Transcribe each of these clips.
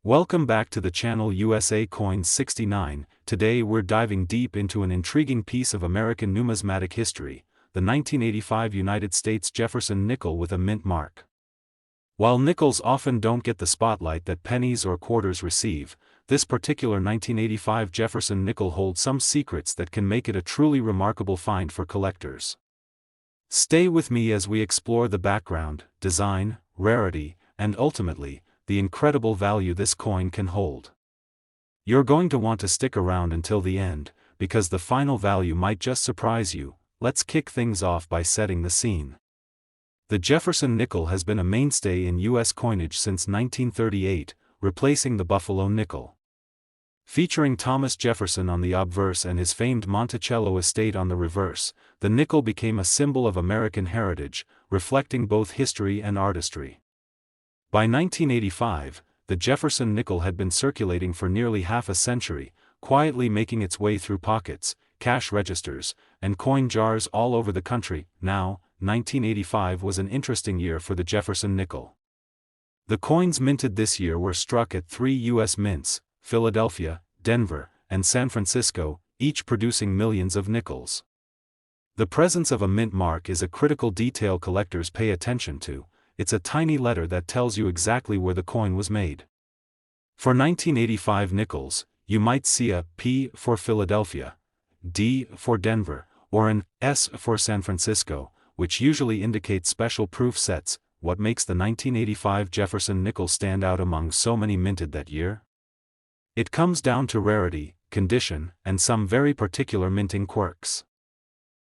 Welcome back to the channel USA Coins 69. Today we're diving deep into an intriguing piece of American numismatic history, the 1985 United States Jefferson nickel with a mint mark. While nickels often don't get the spotlight that pennies or quarters receive, this particular 1985 Jefferson nickel holds some secrets that can make it a truly remarkable find for collectors. Stay with me as we explore the background, design, rarity, and ultimately, the incredible value this coin can hold. You're going to want to stick around until the end, because the final value might just surprise you. Let's kick things off by setting the scene. The Jefferson nickel has been a mainstay in U.S. coinage since 1938, replacing the Buffalo nickel. Featuring Thomas Jefferson on the obverse and his famed Monticello estate on the reverse, the nickel became a symbol of American heritage, reflecting both history and artistry. By 1985, the Jefferson nickel had been circulating for nearly half a century, quietly making its way through pockets, cash registers, and coin jars all over the country. Now, 1985 was an interesting year for the Jefferson nickel. The coins minted this year were struck at 3 U.S. mints, Philadelphia, Denver, and San Francisco, each producing millions of nickels. The presence of a mint mark is a critical detail collectors pay attention to. It's a tiny letter that tells you exactly where the coin was made. For 1985 nickels, you might see a P for Philadelphia, D for Denver, or an S for San Francisco, which usually indicates special proof sets. What makes the 1985 Jefferson nickel stand out among so many minted that year? It comes down to rarity, condition, and some very particular minting quirks.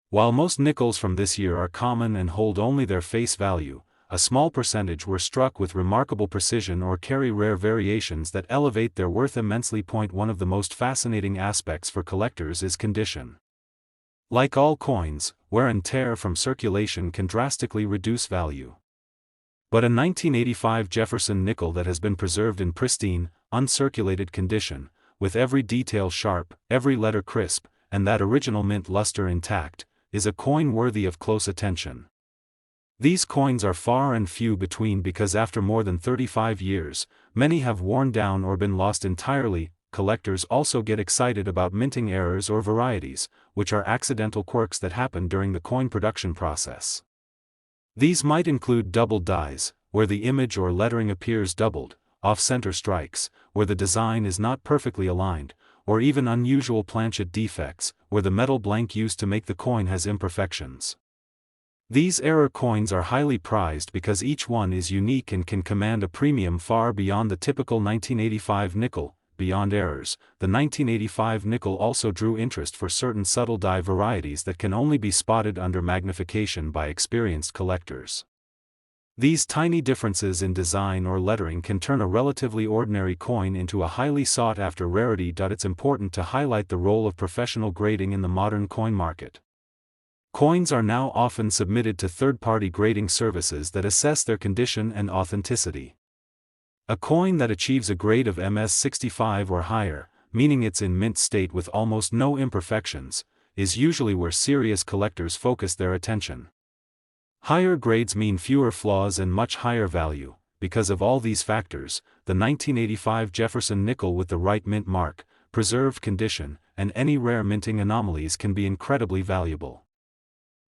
While most nickels from this year are common and hold only their face value, a small percentage were struck with remarkable precision or carry rare variations that elevate their worth immensely. One of the most fascinating aspects for collectors is condition. Like all coins, wear and tear from circulation can drastically reduce value. But a 1985 Jefferson nickel that has been preserved in pristine, uncirculated condition, with every detail sharp, every letter crisp, and that original mint luster intact, is a coin worthy of close attention. These coins are far and few between because after more than 35 years, many have worn down or been lost entirely. Collectors also get excited about minting errors or varieties, which are accidental quirks that happen during the coin production process. These might include double dies, where the image or lettering appears doubled, off-center strikes, where the design is not perfectly aligned, or even unusual planchet defects, where the metal blank used to make the coin has imperfections. These error coins are highly prized because each one is unique and can command a premium far beyond the typical 1985 nickel. Beyond errors, the 1985 nickel also drew interest for certain subtle die varieties that can only be spotted under magnification by experienced collectors. These tiny differences in design or lettering can turn a relatively ordinary coin into a highly sought-after rarity. It's important to highlight the role of professional grading in the modern coin market. Coins are now often submitted to third-party grading services that assess their condition and authenticity. A coin that achieves a grade of MS65 or higher, meaning it's in mint state with almost no imperfections, is usually where serious collectors focus their attention. Higher grades mean fewer flaws and much higher value. Because of all these factors, the 1985 Jefferson nickel with the right mint mark, preserved condition, and any rare minting anomalies can be incredibly valuable.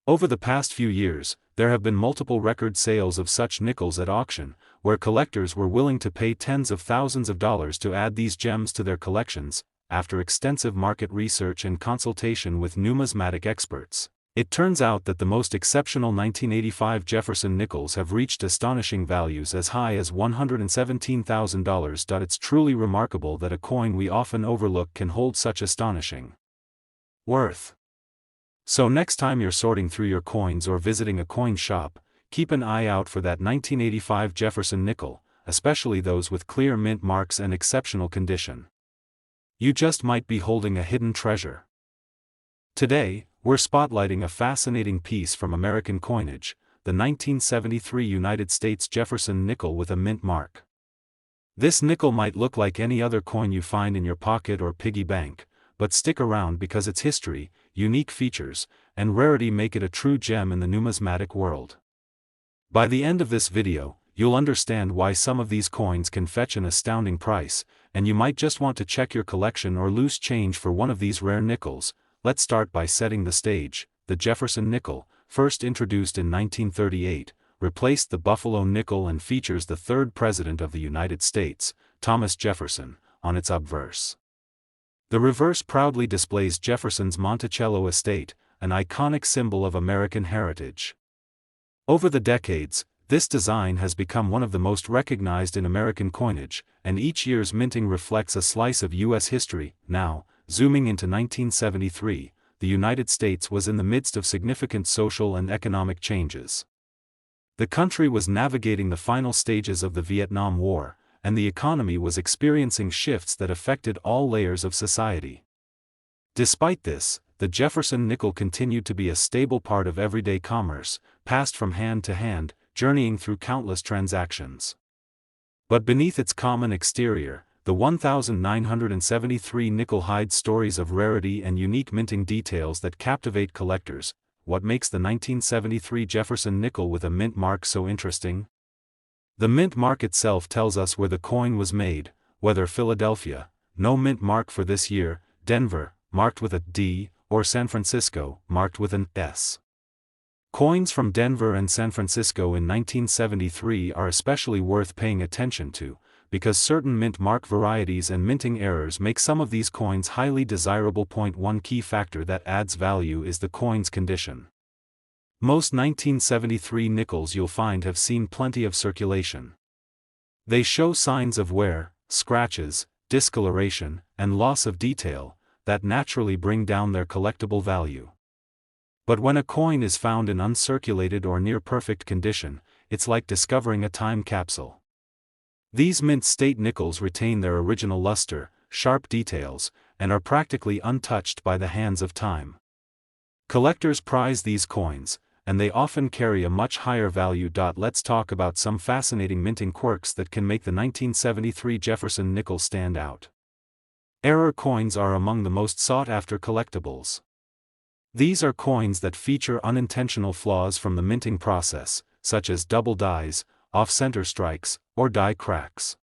Over the past few years, there have been multiple record sales of such nickels at auction, where collectors were willing to pay tens of thousands of dollars to add these gems to their collections. After extensive market research and consultation with numismatic experts, it turns out that the most exceptional 1985 Jefferson nickels have reached astonishing values as high as $117,000. It's truly remarkable that a coin we often overlook can hold such astonishing worth. So next time you're sorting through your coins or visiting a coin shop, keep an eye out for that 1985 Jefferson nickel, especially those with clear mint marks and exceptional condition. You just might be holding a hidden treasure. Today, we're spotlighting a fascinating piece from American coinage, the 1973 United States Jefferson nickel with a mint mark. This nickel might look like any other coin you find in your pocket or piggy bank, but stick around because its history, unique features, and rarity make it a true gem in the numismatic world. By the end of this video, you'll understand why some of these coins can fetch an astounding price, and you might just want to check your collection or loose change for one of these rare nickels. Let's start by setting the stage. The Jefferson nickel, first introduced in 1938, replaced the Buffalo nickel and features the third President of the United States, Thomas Jefferson, on its obverse. The reverse proudly displays Jefferson's Monticello estate, an iconic symbol of American heritage. Over the decades, this design has become one of the most recognized in American coinage, and each year's minting reflects a slice of U.S. history. Now, zooming into 1973, the United States was in the midst of significant social and economic changes. The country was navigating the final stages of the Vietnam War, and the economy was experiencing shifts that affected all layers of society. Despite this, the Jefferson nickel continued to be a stable part of everyday commerce, passed from hand to hand, journeying through countless transactions. But beneath its common exterior, the 1973 nickel hides stories of rarity and unique minting details that captivate collectors. What makes the 1973 Jefferson nickel with a mint mark so interesting? The mint mark itself tells us where the coin was made, whether Philadelphia, no mint mark for this year, Denver, marked with a D, or San Francisco, marked with an S. Coins from Denver and San Francisco in 1973 are especially worth paying attention to, because certain mint mark varieties and minting errors make some of these coins highly desirable. One key factor that adds value is the coin's condition. Most 1973 nickels you'll find have seen plenty of circulation. They show signs of wear, scratches, discoloration, and loss of detail, that naturally bring down their collectible value. But when a coin is found in uncirculated or near-perfect condition, it's like discovering a time capsule. These mint state nickels retain their original luster, sharp details, and are practically untouched by the hands of time. Collectors prize these coins, and they often carry a much higher value. Let's talk about some fascinating minting quirks that can make the 1973 Jefferson nickel stand out. Error coins are among the most sought-after collectibles. These are coins that feature unintentional flaws from the minting process, such as double dies, off-center strikes, or die cracks.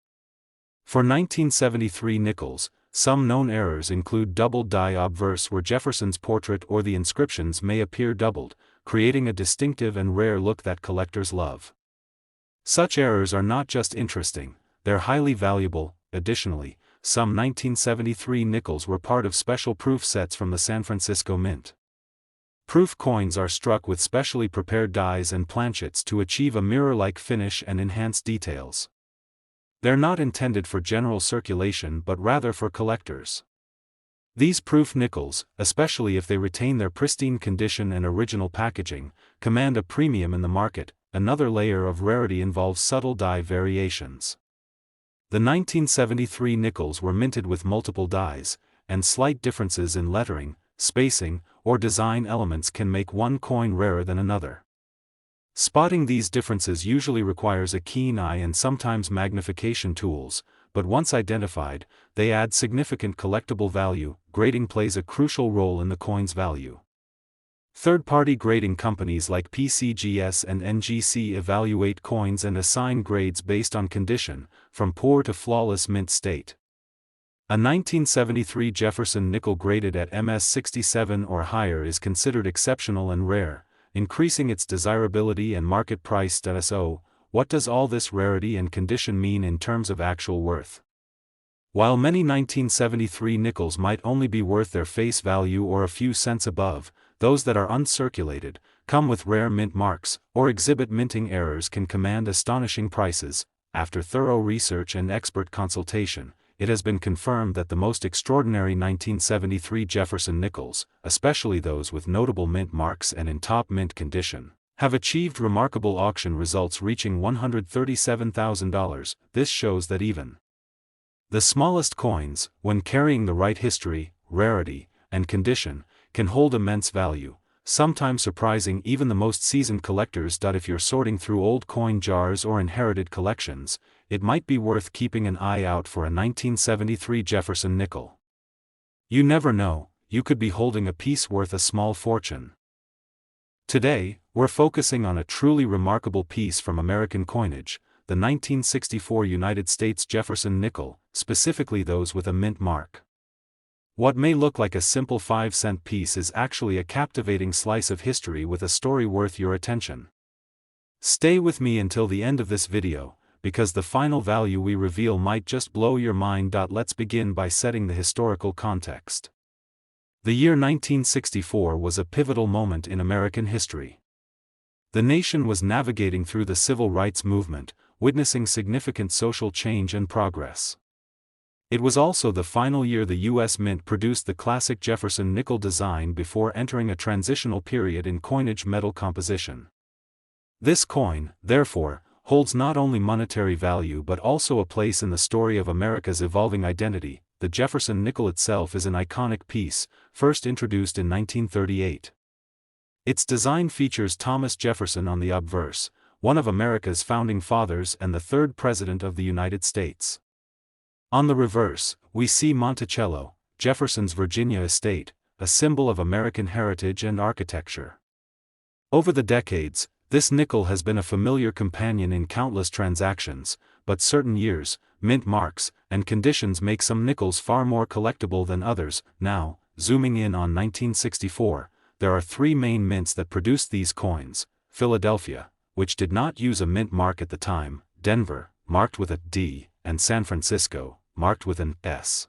For 1973 nickels, some known errors include doubled die obverse where Jefferson's portrait or the inscriptions may appear doubled, creating a distinctive and rare look that collectors love. Such errors are not just interesting, they're highly valuable. Additionally, some 1973 nickels were part of special proof sets from the San Francisco Mint. Proof coins are struck with specially prepared dies and planchets to achieve a mirror-like finish and enhance details. They're not intended for general circulation but rather for collectors. These proof nickels, especially if they retain their pristine condition and original packaging, command a premium in the market. Another layer of rarity involves subtle die variations. The 1973 nickels were minted with multiple dies, and slight differences in lettering, spacing, or design elements can make one coin rarer than another. Spotting these differences usually requires a keen eye and sometimes magnification tools, but once identified, they add significant collectible value. Grading plays a crucial role in the coin's value. Third-party grading companies like PCGS and NGC evaluate coins and assign grades based on condition, from poor to flawless mint state. A 1973 Jefferson nickel graded at MS67 or higher is considered exceptional and rare, increasing its desirability and market price. So, what does all this rarity and condition mean in terms of actual worth? While many 1973 nickels might only be worth their face value or a few cents above, those that are uncirculated, come with rare mint marks, or exhibit minting errors can command astonishing prices. After thorough research and expert consultation, it has been confirmed that the most extraordinary 1973 Jefferson nickels, especially those with notable mint marks and in top mint condition, have achieved remarkable auction results reaching $137,000. This shows that even the smallest coins, when carrying the right history, rarity, and condition, can hold immense value, sometimes surprising even the most seasoned collectors. If you're sorting through old coin jars or inherited collections, it might be worth keeping an eye out for a 1973 Jefferson nickel. You never know, you could be holding a piece worth a small fortune. Today, we're focusing on a truly remarkable piece from American coinage, the 1964 United States Jefferson nickel, specifically those with a mint mark. What may look like a simple 5-cent piece is actually a captivating slice of history with a story worth your attention. Stay with me until the end of this video, because the final value we reveal might just blow your mind. Let's begin by setting the historical context. The year 1964 was a pivotal moment in American history. The nation was navigating through the civil rights movement, witnessing significant social change and progress. It was also the final year the U.S. Mint produced the classic Jefferson nickel design before entering a transitional period in coinage metal composition. This coin, therefore, holds not only monetary value but also a place in the story of America's evolving identity. The Jefferson nickel itself is an iconic piece, first introduced in 1938. Its design features Thomas Jefferson on the obverse, one of America's founding fathers and the third President of the United States. On the reverse, we see Monticello, Jefferson's Virginia estate, a symbol of American heritage and architecture. Over the decades, this nickel has been a familiar companion in countless transactions, but certain years, mint marks, and conditions make some nickels far more collectible than others. Now, zooming in on 1964, there are three main mints that produced these coins: Philadelphia, which did not use a mint mark at the time; Denver, marked with a D; and San Francisco, marked with an S.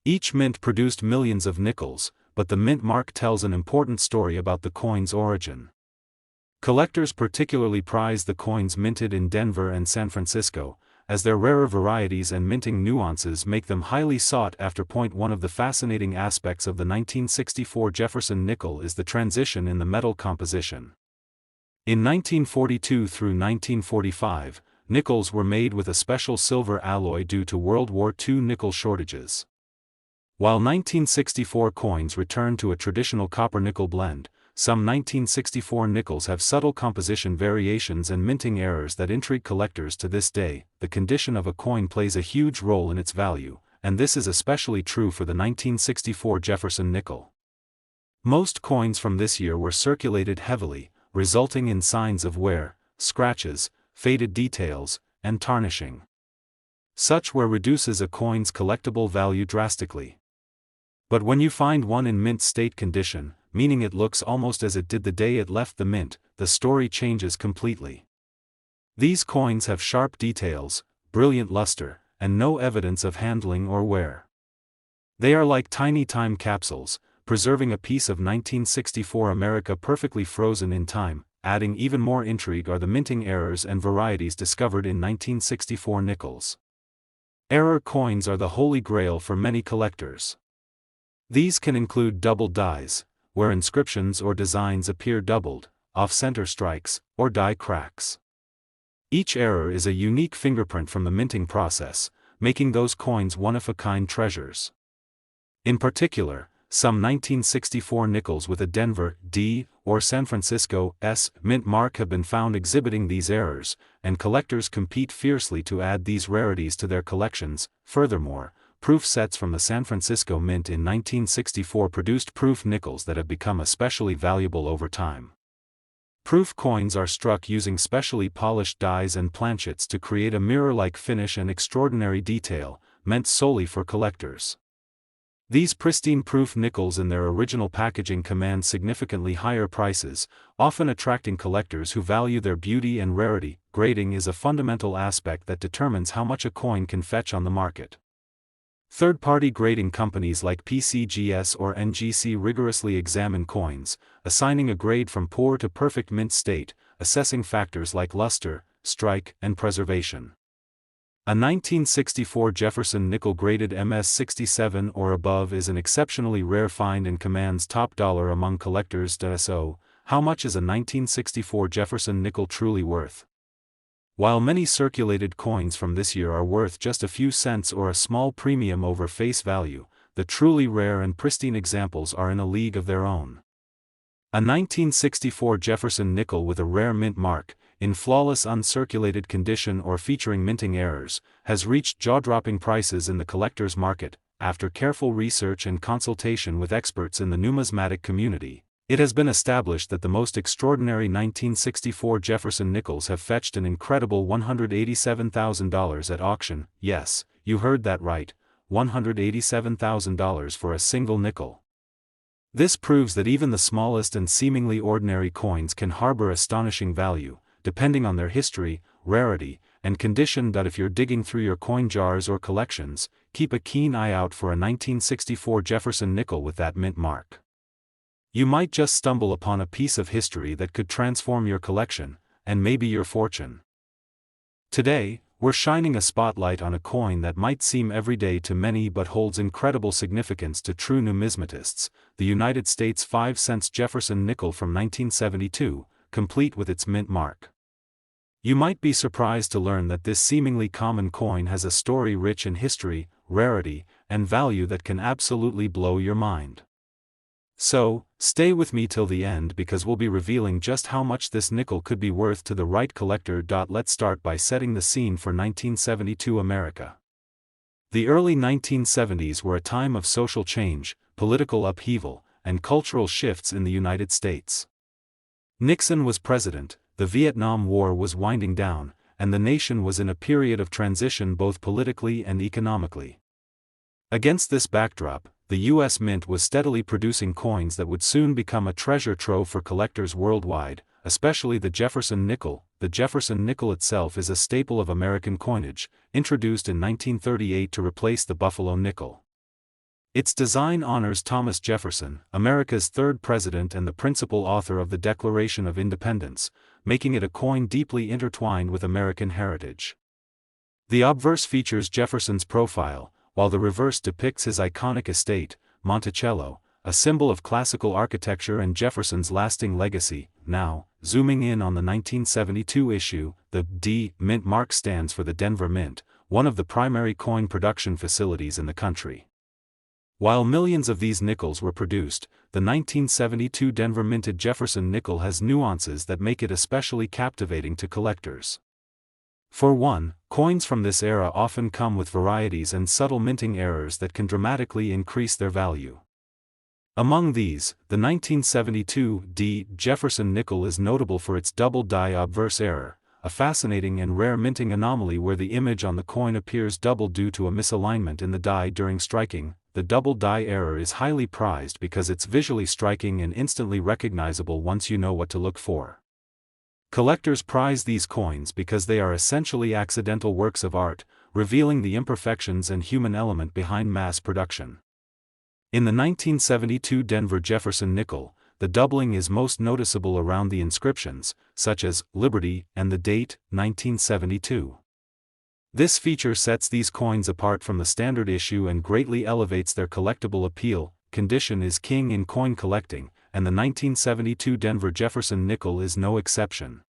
Each mint produced millions of nickels, but the mint mark tells an important story about the coin's origin. Collectors particularly prize the coins minted in Denver and San Francisco, as their rarer varieties and minting nuances make them highly sought after. One of the fascinating aspects of the 1964 Jefferson nickel is the transition in the metal composition. In 1942 through 1945, nickels were made with a special silver alloy due to World War II nickel shortages. While 1964 coins returned to a traditional copper-nickel blend, some 1964 nickels have subtle composition variations and minting errors that intrigue collectors to this day. The condition of a coin plays a huge role in its value, and this is especially true for the 1964 Jefferson nickel. Most coins from this year were circulated heavily, resulting in signs of wear, scratches, faded details, and tarnishing. Such wear reduces a coin's collectible value drastically. But when you find one in mint state condition, meaning it looks almost as it did the day it left the mint, the story changes completely. These coins have sharp details, brilliant luster, and no evidence of handling or wear. They are like tiny time capsules, preserving a piece of 1964 America perfectly frozen in time. Adding even more intrigue are the minting errors and varieties discovered in 1964 nickels. Error coins are the holy grail for many collectors. These can include doubled dies, where inscriptions or designs appear doubled, off-center strikes, or die cracks. Each error is a unique fingerprint from the minting process, making those coins one-of-a-kind treasures. In particular, some 1964 nickels with a Denver D or San Francisco S mint mark have been found exhibiting these errors, and collectors compete fiercely to add these rarities to their collections. Furthermore, proof sets from the San Francisco Mint in 1964 produced proof nickels that have become especially valuable over time. Proof coins are struck using specially polished dies and planchets to create a mirror-like finish and extraordinary detail, meant solely for collectors. These pristine proof nickels in their original packaging command significantly higher prices, often attracting collectors who value their beauty and rarity. Grading is a fundamental aspect that determines how much a coin can fetch on the market. Third-party grading companies like PCGS or NGC rigorously examine coins, assigning a grade from poor to perfect mint state, assessing factors like luster, strike, and preservation. A 1964 Jefferson nickel graded MS67 or above is an exceptionally rare find and commands top dollar among collectors. So, how much is a 1964 Jefferson nickel truly worth? While many circulated coins from this year are worth just a few cents or a small premium over face value, the truly rare and pristine examples are in a league of their own. A 1964 Jefferson nickel with a rare mint mark, in flawless uncirculated condition or featuring minting errors, has reached jaw-dropping prices in the collector's market. After careful research and consultation with experts in the numismatic community, It has been established that the most extraordinary 1964 Jefferson nickels have fetched an incredible $187,000 at auction. Yes, you heard that right, $187,000 for a single nickel. This proves that even the smallest and seemingly ordinary coins can harbor astonishing value, depending on their history, rarity, and condition. If you're digging through your coin jars or collections, keep a keen eye out for a 1964 Jefferson nickel with that mint mark. You might just stumble upon a piece of history that could transform your collection, and maybe your fortune. Today, we're shining a spotlight on a coin that might seem everyday to many but holds incredible significance to true numismatists, the United States 5-cent Jefferson nickel from 1972, complete with its mint mark. You might be surprised to learn that this seemingly common coin has a story rich in history, rarity, and value that can absolutely blow your mind. So, stay with me till the end because we'll be revealing just how much this nickel could be worth to the right collector. Let's start by setting the scene for 1972 America. The early 1970s were a time of social change, political upheaval, and cultural shifts in the United States. Nixon was president, the Vietnam War was winding down, and the nation was in a period of transition both politically and economically. Against this backdrop, the U.S. Mint was steadily producing coins that would soon become a treasure trove for collectors worldwide, especially the Jefferson nickel. The Jefferson nickel itself is a staple of American coinage, introduced in 1938 to replace the Buffalo nickel. Its design honors Thomas Jefferson, America's third president and the principal author of the Declaration of Independence, making it a coin deeply intertwined with American heritage. The obverse features Jefferson's profile, while the reverse depicts his iconic estate, Monticello, a symbol of classical architecture and Jefferson's lasting legacy. Now, zooming in on the 1972 issue, the D mint mark stands for the Denver Mint, one of the primary coin production facilities in the country. While millions of these nickels were produced, the 1972 Denver minted Jefferson nickel has nuances that make it especially captivating to collectors. For one, coins from this era often come with varieties and subtle minting errors that can dramatically increase their value. Among these, the 1972 D Jefferson nickel is notable for its double die obverse error, a fascinating and rare minting anomaly where the image on the coin appears double due to a misalignment in the die during striking. The double die error is highly prized because it's visually striking and instantly recognizable once you know what to look for. Collectors prize these coins because they are essentially accidental works of art, revealing the imperfections and human element behind mass production. In the 1972 Denver Jefferson nickel, the doubling is most noticeable around the inscriptions, such as Liberty and the date, 1972. This feature sets these coins apart from the standard issue and greatly elevates their collectible appeal. Condition is king in coin collecting, and the 1972 Denver Jefferson nickel is no exception.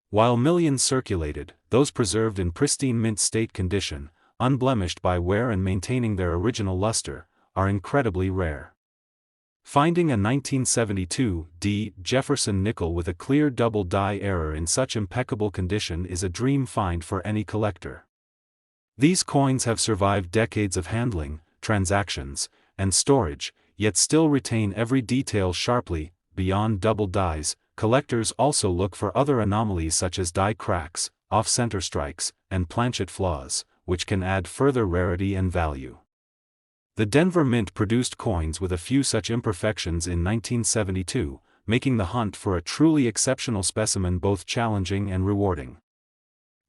While millions circulated, those preserved in pristine mint state condition, unblemished by wear and maintaining their original luster, are incredibly rare. Finding a 1972 D Jefferson nickel with a clear double die error in such impeccable condition is a dream find for any collector. These coins have survived decades of handling, transactions, and storage, yet still retain every detail sharply. Beyond double dies, collectors also look for other anomalies such as die cracks, off-center strikes, and planchet flaws, which can add further rarity and value. The Denver Mint produced coins with a few such imperfections in 1972, making the hunt for a truly exceptional specimen both challenging and rewarding.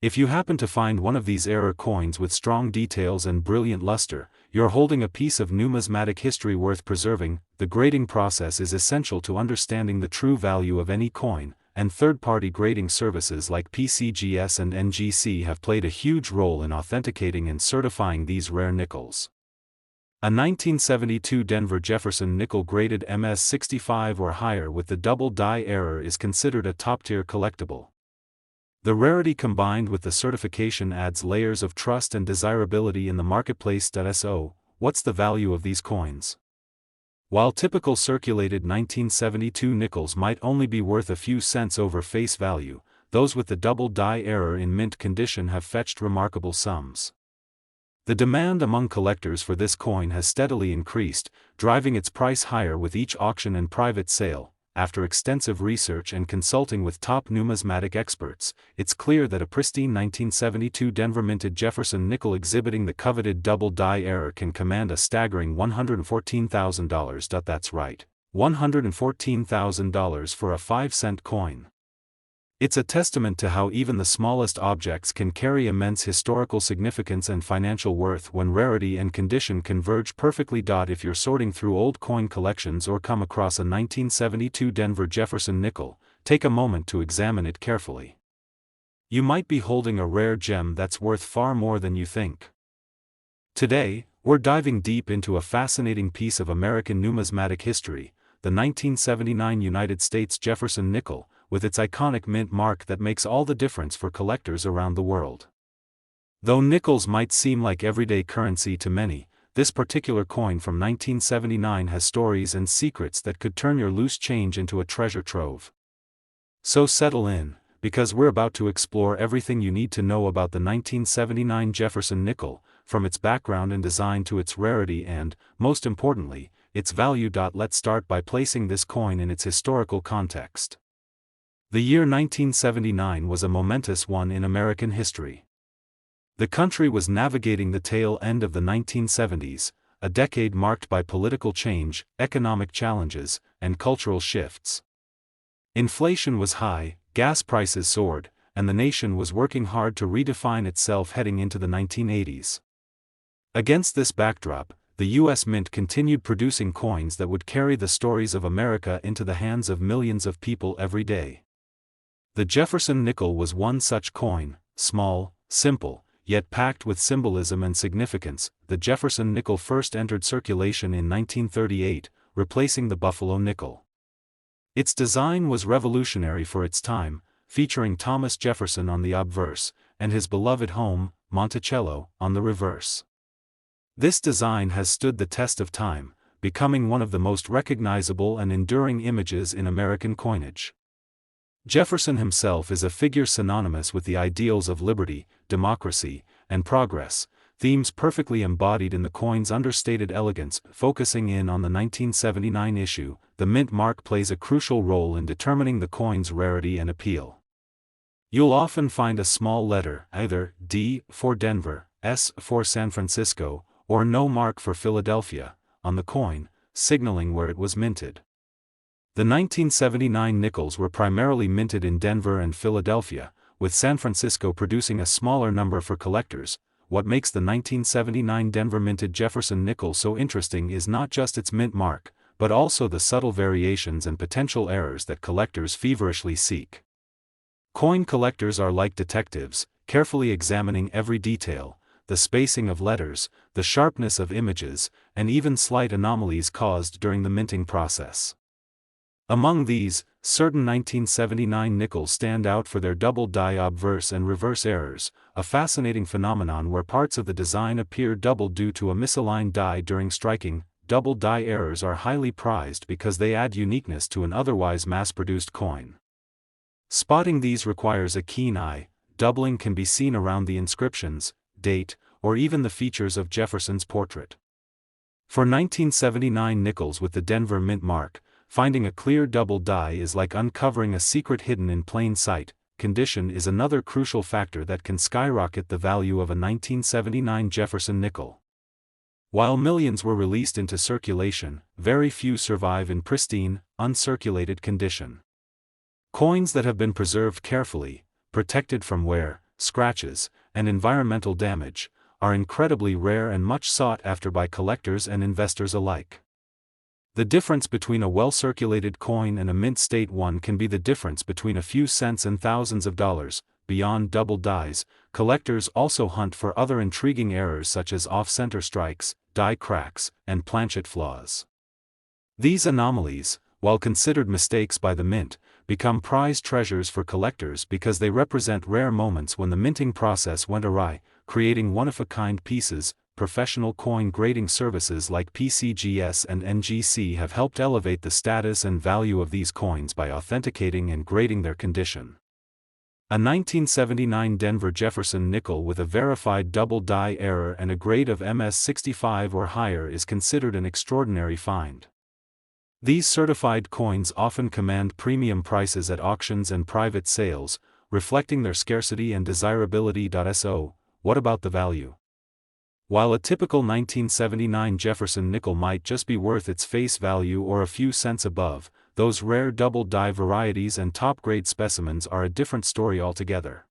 If you happen to find one of these error coins with strong details and brilliant luster, you're holding a piece of numismatic history worth preserving. The grading process is essential to understanding the true value of any coin, and third-party grading services like PCGS and NGC have played a huge role in authenticating and certifying these rare nickels. A 1972 Denver Jefferson nickel graded MS65 or higher with the double die error is considered a top-tier collectible. The rarity combined with the certification adds layers of trust and desirability in the marketplace. So, what's the value of these coins? While typical circulated 1972 nickels might only be worth a few cents over face value, those with the double die error in mint condition have fetched remarkable sums. The demand among collectors for this coin has steadily increased, driving its price higher with each auction and private sale. after extensive research and consulting with top numismatic experts, it's clear that a pristine 1972 Denver minted Jefferson nickel exhibiting the coveted double die error can command a staggering $114,000. That's right, $114,000 for a 5-cent coin. It's a testament to how even the smallest objects can carry immense historical significance and financial worth when rarity and condition converge perfectly. If you're sorting through old coin collections or come across a 1972 Denver Jefferson nickel, take a moment to examine it carefully. You might be holding a rare gem that's worth far more than you think. Today, we're diving deep into a fascinating piece of American numismatic history, the 1979 United States Jefferson nickel, with its iconic mint mark that makes all the difference for collectors around the world. Though nickels might seem like everyday currency to many, this particular coin from 1979 has stories and secrets that could turn your loose change into a treasure trove. So settle in, because we're about to explore everything you need to know about the 1979 Jefferson nickel, from its background and design to its rarity and, most importantly, its value. Let's start by placing this coin in its historical context. The year 1979 was a momentous one in American history. The country was navigating the tail end of the 1970s, a decade marked by political change, economic challenges, and cultural shifts. Inflation was high, gas prices soared, and the nation was working hard to redefine itself heading into the 1980s. Against this backdrop, the U.S. Mint continued producing coins that would carry the stories of America into the hands of millions of people every day. The Jefferson nickel was one such coin, small, simple, yet packed with symbolism and significance. The Jefferson nickel first entered circulation in 1938, replacing the Buffalo nickel. Its design was revolutionary for its time, featuring Thomas Jefferson on the obverse, and his beloved home, Monticello, on the reverse. This design has stood the test of time, becoming one of the most recognizable and enduring images in American coinage. Jefferson himself is a figure synonymous with the ideals of liberty, democracy, and progress, themes perfectly embodied in the coin's understated elegance. Focusing in on the 1979 issue, the mint mark plays a crucial role in determining the coin's rarity and appeal. You'll often find a small letter, either D for Denver, S for San Francisco, or no mark for Philadelphia, on the coin, signaling where it was minted. The 1979 nickels were primarily minted in Denver and Philadelphia, with San Francisco producing a smaller number for collectors. What makes the 1979 Denver minted Jefferson nickel so interesting is not just its mint mark, but also the subtle variations and potential errors that collectors feverishly seek. Coin collectors are like detectives, carefully examining every detail, the spacing of letters, the sharpness of images, and even slight anomalies caused during the minting process. Among these, certain 1979 nickels stand out for their double die obverse and reverse errors, a fascinating phenomenon where parts of the design appear doubled due to a misaligned die during striking. Double die errors are highly prized because they add uniqueness to an otherwise mass-produced coin. Spotting these requires a keen eye. Doubling can be seen around the inscriptions, date, or even the features of Jefferson's portrait. For 1979 nickels with the Denver mint mark, finding a clear double die is like uncovering a secret hidden in plain sight. Condition is another crucial factor that can skyrocket the value of a 1979 Jefferson nickel. While millions were released into circulation, very few survive in pristine, uncirculated condition. Coins that have been preserved carefully, protected from wear, scratches, and environmental damage, are incredibly rare and much sought after by collectors and investors alike. The difference between a well-circulated coin and a mint state one can be the difference between a few cents and thousands of dollars. Beyond double dies, collectors also hunt for other intriguing errors such as off-center strikes, die cracks, and planchet flaws. These anomalies, while considered mistakes by the mint, become prized treasures for collectors because they represent rare moments when the minting process went awry, creating one-of-a-kind pieces. Professional coin grading services like PCGS and NGC have helped elevate the status and value of these coins by authenticating and grading their condition. A 1979 Denver Jefferson nickel with a verified double die error and a grade of MS 65 or higher is considered an extraordinary find. These certified coins often command premium prices at auctions and private sales, reflecting their scarcity and desirability. So, what about the value? While a typical 1979 Jefferson nickel might just be worth its face value or a few cents above, those rare double-die varieties and top-grade specimens are a different story altogether.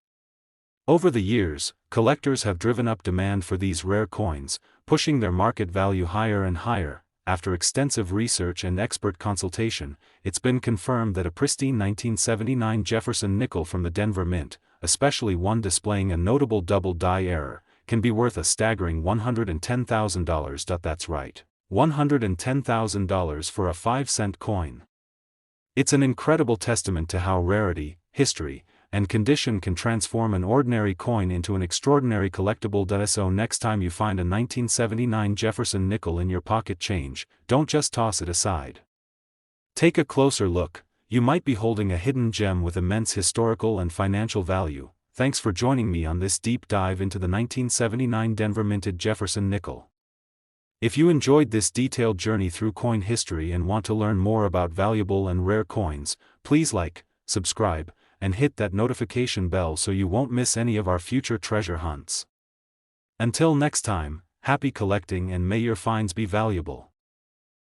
Over the years, collectors have driven up demand for these rare coins, pushing their market value higher and higher. After extensive research and expert consultation, it's been confirmed that a pristine 1979 Jefferson nickel from the Denver Mint, especially one displaying a notable double-die error, can be worth a staggering $110,000. That's right, $110,000 for a 5-cent coin. It's an incredible testament to how rarity, history, and condition can transform an ordinary coin into an extraordinary collectible. So next time you find a 1979 Jefferson nickel in your pocket change, don't just toss it aside. Take a closer look, you might be holding a hidden gem with immense historical and financial value. Thanks for joining me on this deep dive into the 1979 Denver minted Jefferson nickel. If you enjoyed this detailed journey through coin history and want to learn more about valuable and rare coins, please like, subscribe, and hit that notification bell so you won't miss any of our future treasure hunts. Until next time, happy collecting and may your finds be valuable.